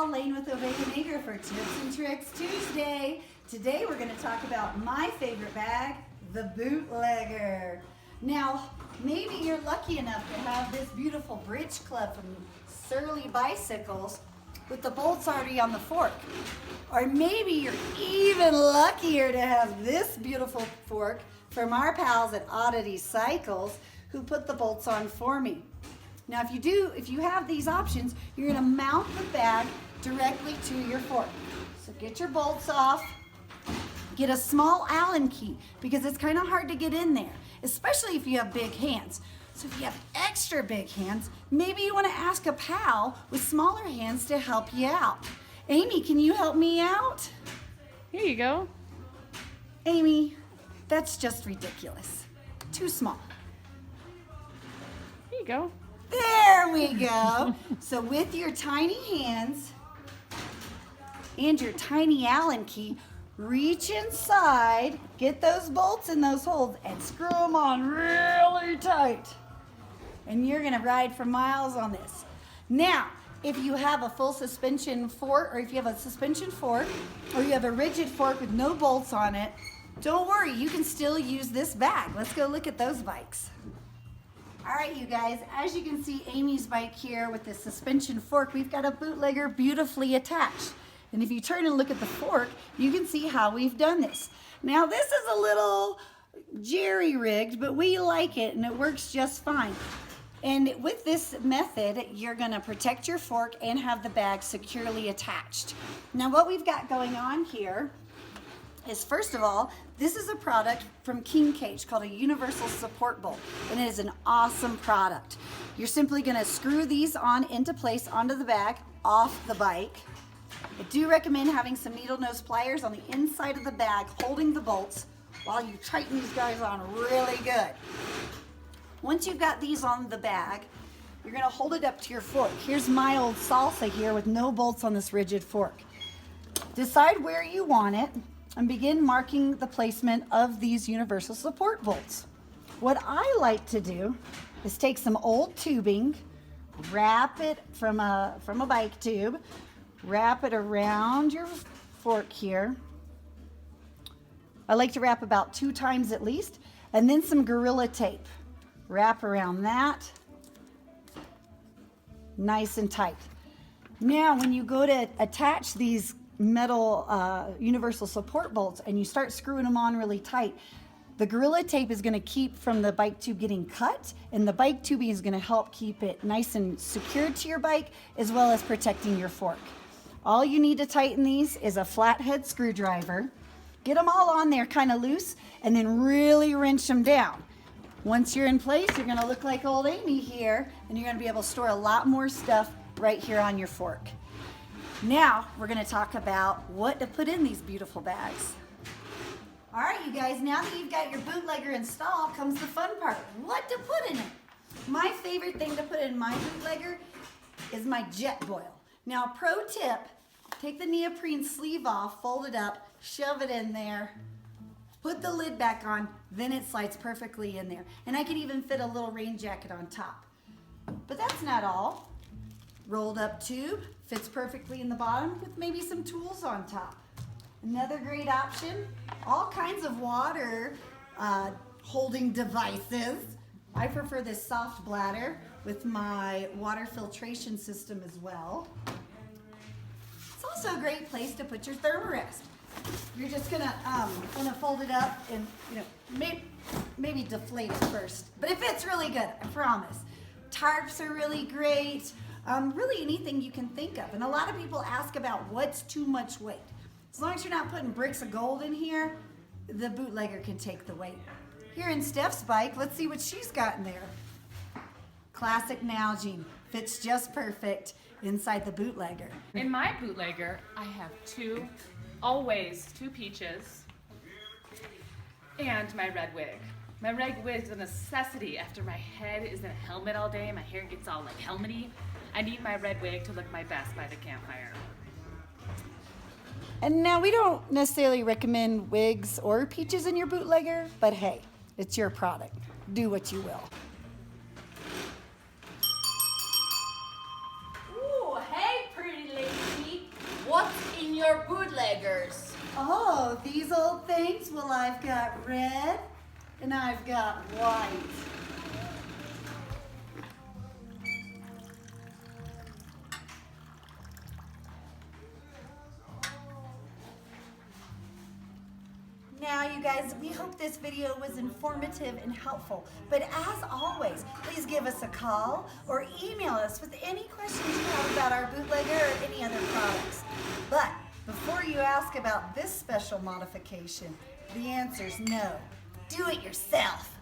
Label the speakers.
Speaker 1: y'all, Lane with Oveja Negra for Tips and Tricks Tuesday. Today we're going to talk about my favorite bag, the Bootlegger. Now, maybe you're lucky enough to have this beautiful bridge club from Surly Bicycles with the bolts already on the fork. Or maybe you're even luckier to have this beautiful fork from our pals at Oddity Cycles who put the bolts on for me. Now if you have these options, you're gonna mount the bag directly to your fork. So get your bolts off, get a small Allen key because it's kind of hard to get in there, especially if you have big hands. So if you have extra big hands, maybe you wanna ask a pal with smaller hands to help you out. Amy, can you help me out?
Speaker 2: Here you go.
Speaker 1: Amy, that's just ridiculous. Too small.
Speaker 2: Here you go.
Speaker 1: There we go. So with your tiny hands and your tiny Allen key, reach inside, get those bolts in those holes, and screw them on really tight. And you're gonna ride for miles on this. Now, if you have a full suspension fork, or if you have a suspension fork, or you have a rigid fork with no bolts on it, don't worry, you can still use this bag. Let's go look at those bikes. All right, you guys, as you can see Amy's bike here with the suspension fork, we've got a Bootlegger beautifully attached. And if you turn and look at the fork, you can see how we've done this. Now this is a little jerry-rigged, but we like it and it works just fine. And with this method, you're gonna protect your fork and have the bag securely attached. Now what we've got going on here is, first of all, this is a product from King Cage called a universal support bolt, and it is an awesome product. You're simply gonna screw these on into place onto the bag off the bike. I do recommend having some needle nose pliers on the inside of the bag holding the bolts while you tighten these guys on really good. Once you've got these on the bag, you're gonna hold it up to your fork. Here's my old salsa here with no bolts on this rigid fork. Decide where you want it and begin marking the placement of these universal support bolts. What I like to do is take some old tubing, wrap it from a bike tube, wrap it around your fork here. I like to wrap about 2 times at least, and then some Gorilla Tape. Wrap around that, nice and tight. Now when you go to attach these metal universal support bolts and you start screwing them on really tight, the Gorilla Tape is going to keep from the bike tube getting cut, and the bike tubing is going to help keep it nice and secured to your bike as well as protecting your fork. All you need to tighten these is a flathead screwdriver. Get them all on there kind of loose and then really wrench them down. Once you're in place, you're going to look like old Amy here, and you're going to be able to store a lot more stuff right here on your fork. Now, we're gonna talk about what to put in these beautiful bags. All right, you guys, now that you've got your Bootlegger installed comes the fun part, what to put in it. My favorite thing to put in my Bootlegger is my jet boil. Now, pro tip, take the neoprene sleeve off, fold it up, shove it in there, put the lid back on, then it slides perfectly in there. And I can even fit a little rain jacket on top. But that's not all. Rolled up tube, fits perfectly in the bottom with maybe some tools on top. Another great option, all kinds of water holding devices. I prefer this soft bladder with my water filtration system as well. It's also a great place to put your thermarest. You're just gonna fold it up and maybe deflate it first. But it fits really good, I promise. Tarps are really great. Really anything you can think of. And a lot of people ask about what's too much weight. As long as you're not putting bricks of gold in here, the Bootlegger can take the weight. Here in Steph's bike, let's see what she's got in there. Classic Nalgene, fits just perfect inside the Bootlegger.
Speaker 2: In my Bootlegger, I have always two peaches, and my red wig. My red wig is a necessity after my head is in a helmet all day, my hair gets all like helmety. I need my red wig to look my best by the campfire.
Speaker 1: And now we don't necessarily recommend wigs or peaches in your Bootlegger, but hey, it's your product. Do what you will.
Speaker 3: Ooh, hey pretty lady.
Speaker 2: bootleggers.
Speaker 1: Oh, these old things? Well, I've got red and I've got white. Now, you guys, we hope this video was informative and helpful. But as always, please give us a call or email us with any questions you have about our bootlegger or any other products. But before you ask about this special modification, the answer's no. Do it yourself.